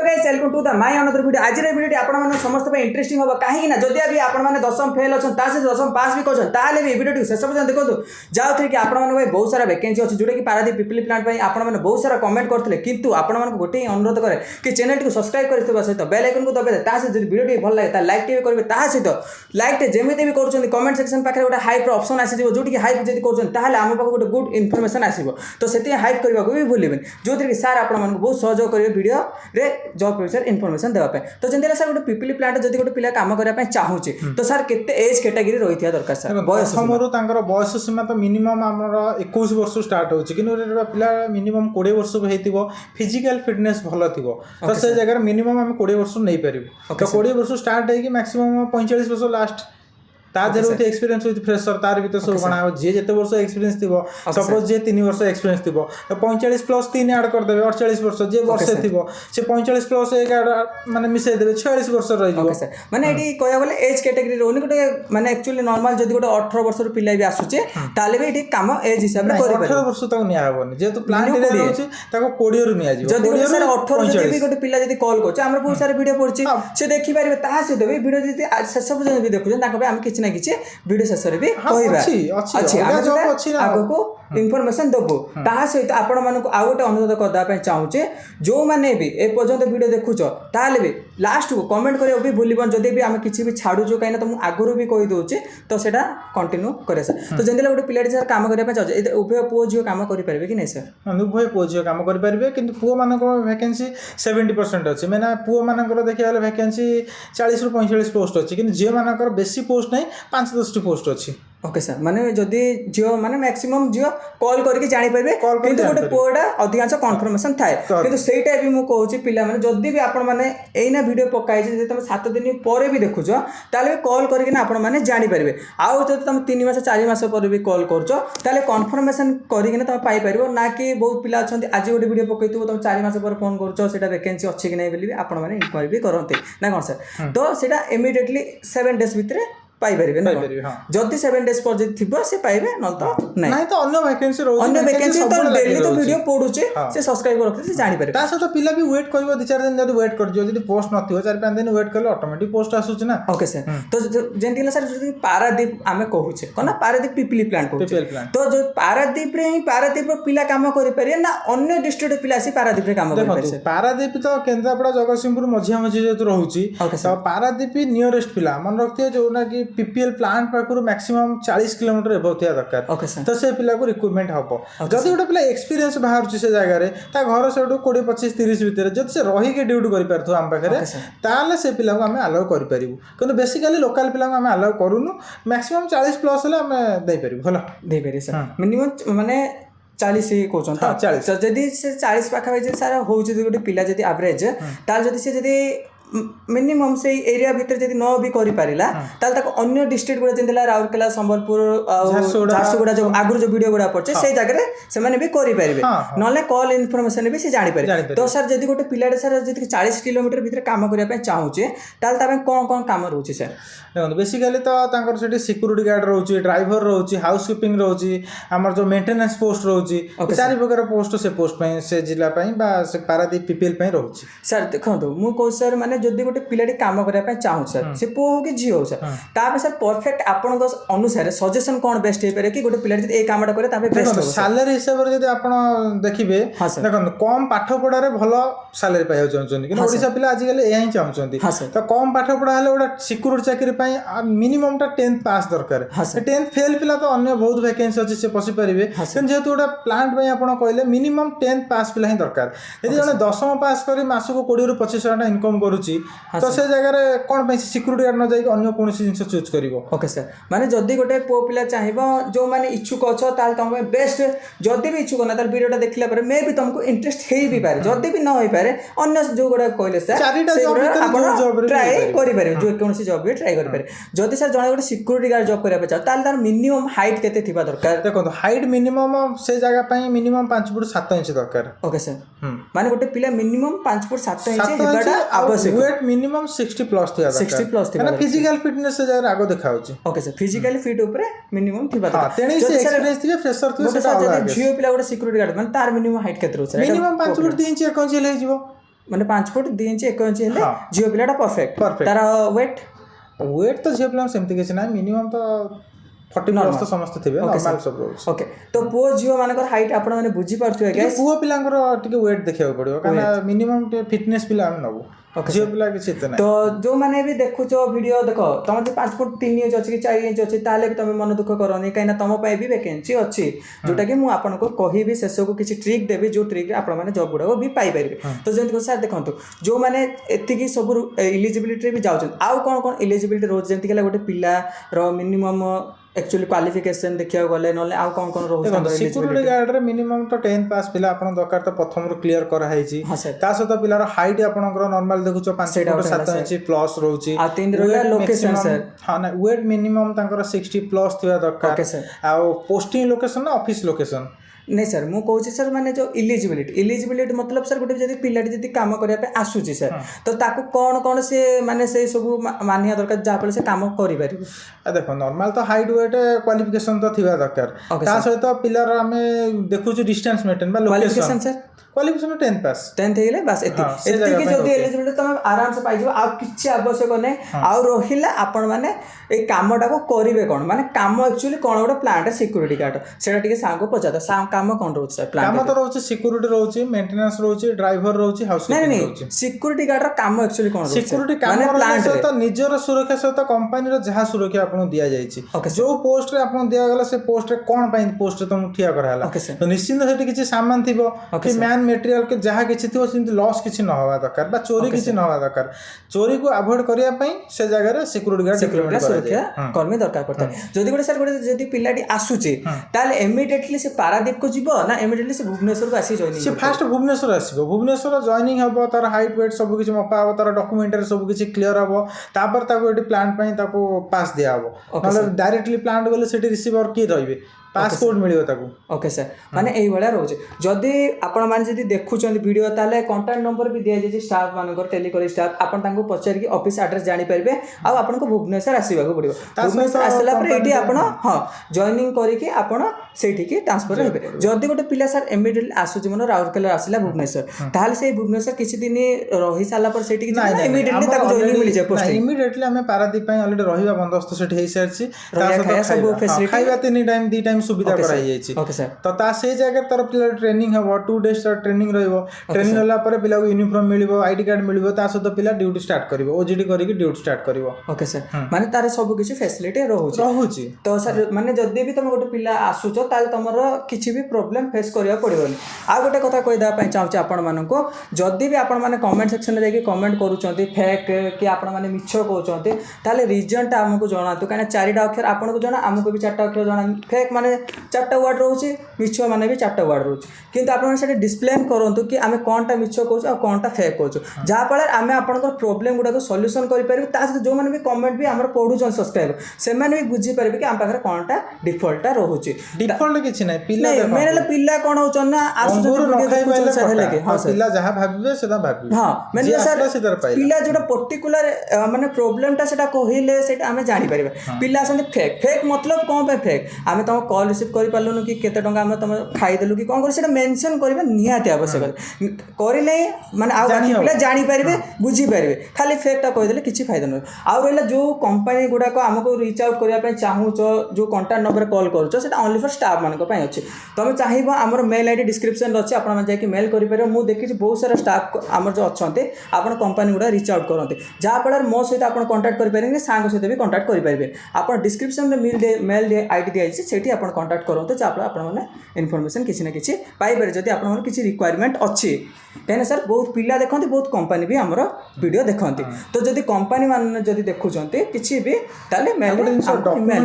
Guys welcome to the my another video. आज video आपण समस्त इंटरेस्टिंग हम कहीं जदि भी आपण दशम फेल अच्छा दशम पास भी कर वीडियो शेष पर्यटन देखो जाऊँ कि आपण बहुत सारा वैकेंसी अच्छी जोटा कि पारादीप पिपली प्लांट आपण बहुत सारा कमेंट करते किंतु आपण गोटे अनुरोध करे कि चैनल को सब्सक्राइब कर सहित बेल आइकन को दबाई सहित वीडियो भल लगे लाइक टे करेंगे सहित लाइक जमी भी कर कमेंट सेक्शन पाखे गोटे हाइप ऑप्शन आसीज जो हाइप जब कर आम पाक गोटे गुड इनफर्मेशन आसो तो से हाइप करने को भी भूलें जो थी सार आप बहुत सहयोग करेंगे वीडियो रे जॉब विषय इनफर्मेशन देवाई तो जमी सर गोटे पिपली प्लांट जब गोटे पिला काम करने चाहूँचे तो सर केते एज कैटेगरी रही दरकार सर बयस बयस सीमा तो मिनिमम आमर 21 वर्ष स्टार्ट हो पिला मिनिमम 20 वर्ष हो फिजिकल फिटनेस भल थी तो से जगह मिनिमम आम 20 वर्ष नहीं पारू तो 20 वर्ष स्टार्ट हो मैक्सिमम 45 वर्ष लास्ट तार एक्सपीरियंस विथ फ्रेशर तार भी तो सब बना जी जिते वर्ष एक्सपीरियंस थी सपोज जी 3 वर्ष एक्सपीरियंस थी तो 45 प्लस 3 ऐड करदे 48 वर्ष जे वर्ष थी से 45 प्लस 1 माने मिसई देबे 46 वर्ष रही माने एटी कहया बोले एज कैटेगरी रोनी गोटे माने एक्चुअली नॉर्मल जदी गोटे 18 वर्ष रो पिला भी आसुचे ताले भी एटी काम एज हिसाब रे करि परबे 18 वर्ष तक निया होबनी जेतु प्लान रे रहउची ताको 20 रु निया जीव जदी सर 18 जदी भी गोटे पिला जदी कॉल करछ हमर बहुत सारे वीडियो पड़छि से देखि पारिबे ता से देबे वीडियो जदी सब जन भी देखु ताको हम किछ ना किछ वीडियो शेष भी कहवा आग को इनफॉरमेशन देबू ता सहित आपण मानक आ गोटे अनुरोध करदा चाहूचे जो माने भी ए पर्यंत वीडियो देखुछ ताले भी लास्ट को कमेंट करियो भी भूलिबन जदी भी हम किछि भी छाडुजो काइना तुम आगुरु भी कहि दोचे तो सेटा कंटिन्यू करे सर तो जेंदेला गोटे पिलाटी सर काम करिया चाहूचे ए उभय पुओ जियो काम करि परबे कि नै सर उभय पुओ जियो काम करि परबे किंतु पुओ मानक वैकेंसी 70% अछि माने पुओ मानकर देखिया वैकेंसी 40 रु 45 पोस्ट अछि किंतु जियो मानकर बेसी पोस्ट नै 5-10 पोस्ट अछि ओके सर माने जदि जियो माने मैक्सिमम जियो कॉल करके जानि परबे किंतु गोटे पोडा अधिकांश कन्फर्मेशन थाए किंतु सेटा भी मु कहूची पिला माने जदि भी आपण माने एइना वीडियो पकाई जे तुम 7 दिन परे भी देखुछो ताले कॉल करके ना आपण माने जानि परबे आउ जदि तुम 3 मास 4 मास पर भी कॉल करछो ताले कन्फर्मेशन करके ना तुम पाई परबो ना कि बहुत पिला अछंती आज गोटे वीडियो पकैतु तुम 4 मास पर फोन करछो सेटा वैकेंसी अछि कि नै बोली आपण माने इंक्वायरी भी करंते ना कोन सर तो सेटा इमीडिएटली 7 डेज भितरे पाई परिबे ना जदी 7 डेज पर जदी थिबो से पाइबे न तो नहीं तो अन्य वैकेंसी रहउ अन्य वैकेंसी तो डेली तो वीडियो पडुचे से सब्सक्राइब करके से जानि पारे ता सहित पिला भी वेट करबो 2-4 दिन जदी वेट कर जो जदी पोस्ट नथियो 4-5 दिन वेट करले ऑटोमेटिक पोस्ट आसुच ना ओके सर तो जेंटिला सर जदी पारादीप आमे कहूचे कोना पारादीप पिपली प्लांट कहूचे तो जो पारादीप रे ही पारादीप पिला काम करि परिए ना अन्य डिस्ट्रिक्ट पिला से पारादीप रे काम करि परिए पारादीप तो केंद्रापड़ा जगतसिंहपुर मझिया मझी जे रहउची तो पारादीप नियरेस्ट पिला मन रखथिए जो ना कि PPL plant Pakur maximum 40 kilometre above थिया दरकार तो से पिला को रिक्रूटमेंट हबो जदी गोटे पिला एक्सपीरियंस बाहर से जगह रे ता घर से 20-25-30 भीतर जदी से रही के ड्यूटी करि परथो हम पाखरे ताले से पिला को हमें अलाउ करि परिबु किंतु बेसिकली लोकल पिला को हमें अलाउ करूनु मैक्सिमम 40 प्लस हले हमें दे परिबु भलो दे परिबे सर मिनिमम माने 40 कहउछन 40 जदी से 40 पाखा जे सारा होउची गोटे पिला जदी एवरेज ताल जदी से जदी मिनिमम से एरिया भीतर जदी न भी करि पारिला ताल तक अन्य डिस्ट्रिक्ट गुडा जेंदेला राउरकेला संबलपुर झारसुगुड़ा जो आगुर जो वीडियो गुडा पड़छे से जगह रे से माने भी करि पारिबे नले कॉल इन्फॉर्मेशन भी से जानि पारे तो सर जदी गोटे पिलाडे सर जदी 40 किलोमीटर भीतर काम करिया पे चाहूचे ताल ताबे कोन काम रहउची सर देखो बेसिकली तो तांकर सेठी सिक्योरिटी गार्ड रहउची ड्राइवर रहउची हाउसकीपिंग रहउची हमर जो मेंटेनेंस पोस्ट रहउची चारि प्रकार पोस्ट से पोस्ट पे से जिला पई बा से पारादीप पीपीएल पे रहउची सर देखो मु को सर माने जदी गोटे पिलाटी काम करया पे चाहू सर से पो हो कि जी हो सर ताबे सर परफेक्ट आपन अनुसार सजेशन कोन बेस्ट हे पारे कि गोटे पिलाटी जदी ए कामटा करे ताबे बेस्ट हो सैलरी हिसाब रे जदी आपन देखिबे देखो कम पाठ पढा रे भलो सैलरी पाइ होचन कि ओडिसा पिला आज गले एही चाहउचंती तो कम पाठ पढा हले ओडा सिक्योरिटी चाकरी पई मिनिमम टा 10th पास दरकार 10th फेल पिला तो अन्य बहुत वैकेंसी अछि से पसी परिबे किन जेतु ओडा प्लांट पई आपन कहले मिनिमम 10th पास पिला ही दरकार यदि जने 10th पास करी मासु को 20 रु 25 हजार इनकम करूची तो से जगह रे कोन पई सिक्योरिटी गार्ड न जाई अन्य कोनसी जिंस चूज करिवो ओके सर माने जदी गोटे पो पिला चाहिबो जो माने इच्छुक अछ ताल तुम बेस्ट जदी भी इच्छुक न ताल वीडियोटा देखला पर मे भी तुमको इंटरेस्ट हेई भी पारे जदी भी न होई पारे अन्य जो गोडा कहले सर आपन ट्राई करि पारे जो कोनसी जॉब भी ट्राई करि पारे जदी सर जणे गोटे सिक्योरिटी गार्ड जॉब करिया पे ताल तार मिनिमम हाइट केते थिबा दरकार देखो हाइट मिनिमम से जगह पई मिनिमम 5 फुट 7 इंच दरकार ओके सर माने गोटे पिला मिनिमम 5 फुट 7 इंच हेबाटा आवश्यक वेट मिनिमम 60 प्लस थिया दरकार 60 प्लस थिबा माने फिजिकल फिटनेस से जगह आगो देखाउची ओके सर फिजिकली फिट ऊपर मिनिमम थिबा दरकार तेणी से एक्सपीरियंस थिबे फ्रेशर थिबे से जदी जियो पिला गोटे सिक्योरिटी गार्ड माने तार मिनिमम हाइट केते रहछ मिनिमम 5 फुट 3 इंच 1 इंच ले जिवो ମାନେ 5 ଫୁଟ 2 ଇଞ୍ଚ 1 ଇଞ୍ଚ ହେଲେ ଝିଅ ପିଲାଟା ପରଫେକ୍ଟ। ତାର ୱେଟ୍ ତ ଝିଅ ପିଲା ସେମିତି କିଛି ନାହିଁ, ମିନିମମ୍ ତ 40 ପ୍ଲସ୍ ତ ସମସ୍ତେ ଥିବେ, ନର୍ମାଲ ସବୁ ରହୁଛି। ଓକେ, ତ ପୁଅ ଝିଅ ମାନଙ୍କର ହାଇଟ୍ ଆପଣ ମାନେ ବୁଝି ପାରୁଥିବେ ଗାଇସ୍। ପୁଅ ପିଲାଙ୍କର ଟିକେ ୱେଟ୍ ଦେଖିବାକୁ ପଡ଼ିବ, କାରଣ ମିନିମମ୍ ଟିକେ ଫିଟନେସ୍ ପିଲା ଆମେ ନେବୁ, ଝିଅ ପିଲା କିଛି ଏତେ ନାହିଁ। ତ ଯୋଉମାନେ ବି ଦେଖୁଛ ଭିଡ଼ିଓ ଦେଖ, ତମର ଯଦି 5 ଫୁଟ 3 ଇଞ୍ଚ ଅଛି କି 4 ଇଞ୍ଚ ଅଛି, ତାହେଲେ ବି ତମେ ମନ ଦୁଃଖ କରନି, କାହିଁକିନା ତମ ପାଇଁ ବି ଭ୍ୟାକେନ୍ସି ଅଛି, ଯୋଉଟାକି ମୁଁ ଆପଣଙ୍କୁ କହିବି, ଶେଷକୁ କିଛି ଟ୍ରିକ୍ ଦେବି, ଯୋଉ ଟ୍ରିକ୍ରେ ଆପଣମାନେ ଜବ୍ ଗୁଡ଼ାକ ବି ପାଇପାରିବେ। ତ ଯେମିତି ସାର୍ ଦେଖନ୍ତୁ, ଯୋଉମାନେ ଏତିକି ସବୁ ଇଲିଜିବିଲିଟିରେ ବି ଯାଉଛନ୍ତି, ଆଉ କ'ଣ କ'ଣ ଇଲିଜିବିଲିଟି ରହୁଛି, ଯେମିତି ହେଲା ଗୋଟେ ପିଲାର ମିନିମମ୍ एक्चुअली क्वालिफिकेशन देखिया गले नले आ कोन कोन रहउ देखो सिक्योरिटी गार्ड रे मिनिमम तो 10th पास पिला आपण दरकार तो प्रथम रो क्लियर करा हैची ता सहित पिलार हाइट आपनकर नॉर्मल देखुचो 5 फुट 7 इंच प्लस रहउची आ 3 रोला लोकेशन सर हां ना वेट मिनिमम तांकर 60 प्लस थिया दरकार आ पोस्टिंग लोकेशन ना ऑफिस लोकेशन नहीं सर मु कहूँ सर माने जो इलिजिबिलिटी मतलब सर गोटे जब पिलाटी जब कम करने आसूसी सर तो ताकू कौन कौन से माने से सब मानिया दरकार जहाँफल से कम कर देखो नॉर्मल तो हाइट वेट क्वालिफिकेशन तो थिबा दरकार ता सहित पिलार आमे देखुछु डिस्टेंस मेंटेन बा लोकेशन सर क्वालिफिकेशन 10th पास 10th हेले बस एति जदी एलिजिबिलिटी तुम आराम से पाइजो आ किछि आवश्यक नै आ रहिला आपण माने ए कामटा को करिवे कोन माने काम एक्चुअली कोन गोटे प्लांट सिक्योरिटी गार्ड सेटा टिके सांग पचाता काम कोन रहउछ सर प्लांट काम तो रहउछ सिक्योरिटी रहउछ मेंटेनेंस रहउछ ड्राइवर रहउछ हाउस कीपिंग रहउछ सिक्योरिटी गार्ड रो काम एक्चुअली कोन रहउछ सिक्योरिटी काम प्लांट तो निजर सुरक्षा सहित कंपनी रो जहा सुरक्षा आपन दिया जायछि जो पोस्ट रे आपन दिया गला से पोस्ट रे कोन पई पोस्ट रे तुम ठिया कराला तो निश्चित सेठी किछि सामान थिबो कि मैन मटेरियल के जहाँ किसी थी सेमती लॉस किसी न हवा दरकार बा चोरी किसी न हवा दरकार चोरी को अवॉइड करिया पई से जगह रे सिक्योरिटी गार्ड सिक्योरिटी सुरक्षा कर्मी दरकार पड़ता है जदी गोटे सर गोटे जदी पिलाटी आसुचे ताले इमीडिएटली से पारादीप को जीवो ना इमीडिएटली से भुवनेश्वर को आसी जॉइनिंग से फास्ट भुवनेश्वर आसीबो भुवनेश्वर जॉइनिंग हबो तार हाइट वेट सब किछि मपा हबो तार डॉक्यूमेंटरी सब किछि क्लियर हबो तापर ताको एटी प्लांट पई ताको पास दिया हबो मतलब डायरेक्टली प्लांट गले सेठी रिसीवर की रहिबे पासपोर्ट मिलियो ताको ओके सर माने एई भला रहउछ जदी आपण मान जदी देखुचंदी वीडियो ताले कांटेक्ट नंबर भी दिया जे स्टाफ मानकर टेलीकॉलिंग स्टाफ आपण तांको पचार की ऑफिस एड्रेस जानि परबे आ आपण को भुवनेश्वर आसीबाको पड़िबो भुवनेश्वर आसला पर एटी आपण हां जॉइनिंग करी के आपण सेठी की ट्रांसफर हेबे जदी गोटे पिला सर इमीडिएटली आसुच मन राउरकेला आसला भुवनेश्वर ताहाल से भुवनेश्वर किछि दिन रही साला पर सेठी की इमीडिएटली ताको जॉइनिंग मिल जाय पोस्ट इमीडिएटली हमें पारादीप पई ऑलरेडी रहिबा बंदोबस्त सेठी हेई सारछि ता सब फैसिलिटी खाइबा 3 टाइम 2 टाइम सुविधा कराई जायछि ओके सर तो ता से जगह तर पिला ट्रेनिंग हबो 2 डेज ट्रेनिंग रहइबो ट्रेनिंग होला पर पिला को यूनिफॉर्म मिलिबो आईडी कार्ड मिलिबो ता सहित पिला ड्यूटी स्टार्ट करिवो ओजीडी करी के ड्यूटी स्टार्ट करिवो ओके सर माने तारे सब किछि फैसिलिटी रहउछि तो सर माने जदी भी तुम गोटे पिला आसुचो ताले तमरो किछि भी प्रॉब्लम फेस करिया पड़िबोनी आ गोटे कथा कहि दा पई चाहूछि आपण मानको जदी भी आपण माने कमेंट सेक्शन रे जाके कमेंट करूचंती फेक कि आपण माने मिछ कहउचंती ताले रीजन ता हमकु जणातु काना चारिटा अक्षर आपण को जणा हमकु भी चारटा अक्षर जणा फेक माने चारटा वर्ड रोचे मिछ माने भी चारटा वर्ड रोचे किंतु आपण सेटा डिस्प्ले करंतु कि आमे कोनटा मिछ कहउछ आ कोनटा फेक कहउछ जा फल आमे आपनकर प्रॉब्लम गुडा को सॉल्यूशन करि परबे ता जो माने भी कमेंट भी हमर पढुचन सब्सक्राइब से माने भी बुझी परबे कि हम पाखर कोनटा डिफॉल्टटा रहउची डिफॉल्ट किछि नै पिला मेरे पिला कोन होचन ना आसु पिला जहाँ भाबिबे सेदा भाबिबे हां मैंने सर पिला जोटा पर्टिकुलर माने प्रॉब्लमटा सेटा कहिले सेटा हमें जानि परबे पिला असन फेक फेक मतलब कोन पे फेक हमें तुम कॉल रिसीव करि पालनु कि केते टंका हम तुम खाइ देलु कि कोन कर सेटा मेंशन करबे निहाती आवश्यक करिले माने आ बाकी पिला जानि परबे बुझी परबे खाली फेकटा कहि देले किछि फायदा नै आ रहला जो कंपनी गुडा को हमको रीच आउट करिया पे चाहू जो कांटेक्ट नंबर कॉल करूचो सेटा ओनली फॉर स्टाफ मानको पय अछि तुम चाहिबो हमर मेल आईडी डिस्क्रिप्शन रे अछि आपण मन जाय कि मेल करि परबो मु देखि बहुत सारा स्टाफ हमर जो अछंते आपण कंपनी गुडा रीच आउट करंते जा फल मो सहित आपण कांटेक्ट करि परबे सांग सहित भी कांटेक्ट करि परबे आपण डिस्क्रिप्शन रे मेल आईडी दिया अछि सेठी आपण कांटेक्ट करंते जा फल आपण मन इन्फॉर्मेशन किछि ना किछि पाइ परबे जदि आपण मन किछि रिक्वायरमेंट अछि कहना सर बहुत पिला देखते बहुत कंपनी भी आमर वीडियो देखते तो जदि कंपनी मान जदि देखुंते किसी भी ताले मेल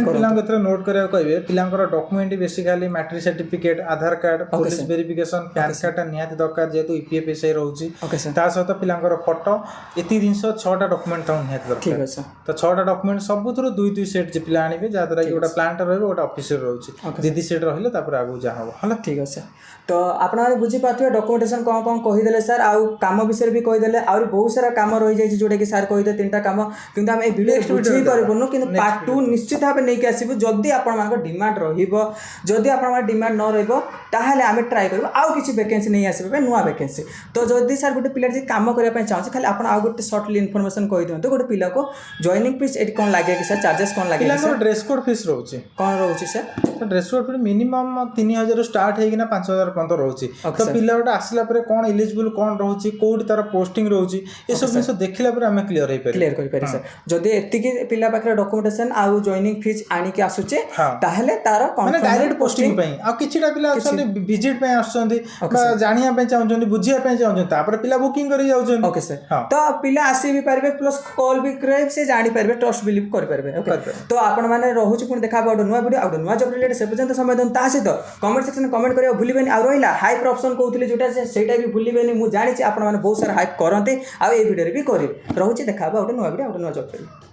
पिला नोट करा कहबे पिलांकर document basically matric certificate Aadhaar card police verification PAN card निहाती दरकार जेतु ईपीएफएस रहउची ता सहित पिलांकर फोटो एती दिन 6टा डॉक्यूमेंट ता निहाती दरकार ठीक है तो 6टा डॉक्यूमेंट सब थरो 2 सेट जे पिला आनिबे जा द्वारा कि ओटा प्लांट रहबे ओटा ऑफिसर रहउची दीदी सेट रहिले तापर आगु जा हबो हला ठीक है सर तो आपण माने बुझी पाथि डॉक्यूमेंटेशन कोन कोन कहि देले सर आ काम विषय भी कहि देले और बहुत सारा काम रहि जाय जोटा कि सर कहि दे 3टा काम किंतु हम ए वीडियो बुझी परबोनु किंतु पार्ट 2 निश्चित भाबे नै के आसीबो जदी आपण मानको डिमांड रहिबो जदि आपण डिमांड न रहिबो ताहले आमे ट्राई करबो आउ किछि वैकेंसी नहीं आसीबे पे नुआ वैकेंसी तो जदि सर गोटे पिला जे काम करिया पे चाहछ खाली आपण आउ गोटे शॉर्टली इन्फॉर्मेशन कहि दियंतो गोटे पिला को जॉइनिंग फीस एट कोन लागे कि सर चार्जेस कोन लागे पिलांकर ड्रेस कोड फीस रहउची कोन रहउची sir dress code fees minimum 3000 start हेकिना 5000 पर्यंत रहउची तो पिला गोटे आसला परे कोन एलिजिबल कोन रहउची कोड तार पोस्टिंग रहउची ए सब जिंस देखिला परे हमें क्लियर हे पारे क्लियर करि पारे सर जदि एति कि पिला पाखरे डॉक्यूमेंटेशन आउ जॉइनिंग फीस आनी के आसुचे ताहले तार माने डायरेक्ट पोस्टिंग पई आ किछिटा पिला आछन विजिट पई आछन जानिया पई चाहछन बुझिया पई चाहछन तापर पिला बुकिंग करि जाउछन ओके सर तो पिला आसी भी पारबे प्लस कॉल भी करे से जानि पारबे ट्रस्ट बिलीव कर पारबे ओके तो आपण माने रहउची पुन देखा बाडो नुवा वीडियो आउ नुवा जॉब रिलेटेड से पर्यंत समय दन ता सहित कमेंट सेक्शन में कमेंट करियो भूलिबेनी आ रहिला हाइप ऑप्शन कहउतली जोटा सेटा भी भूलिबेनी मु जानि छी आपण माने बहुत सारा हाइप करंते आ ए वीडियो रे भी करिवे रहउची देखा बाडो नुवा वीडियो आउ नुवा जॉब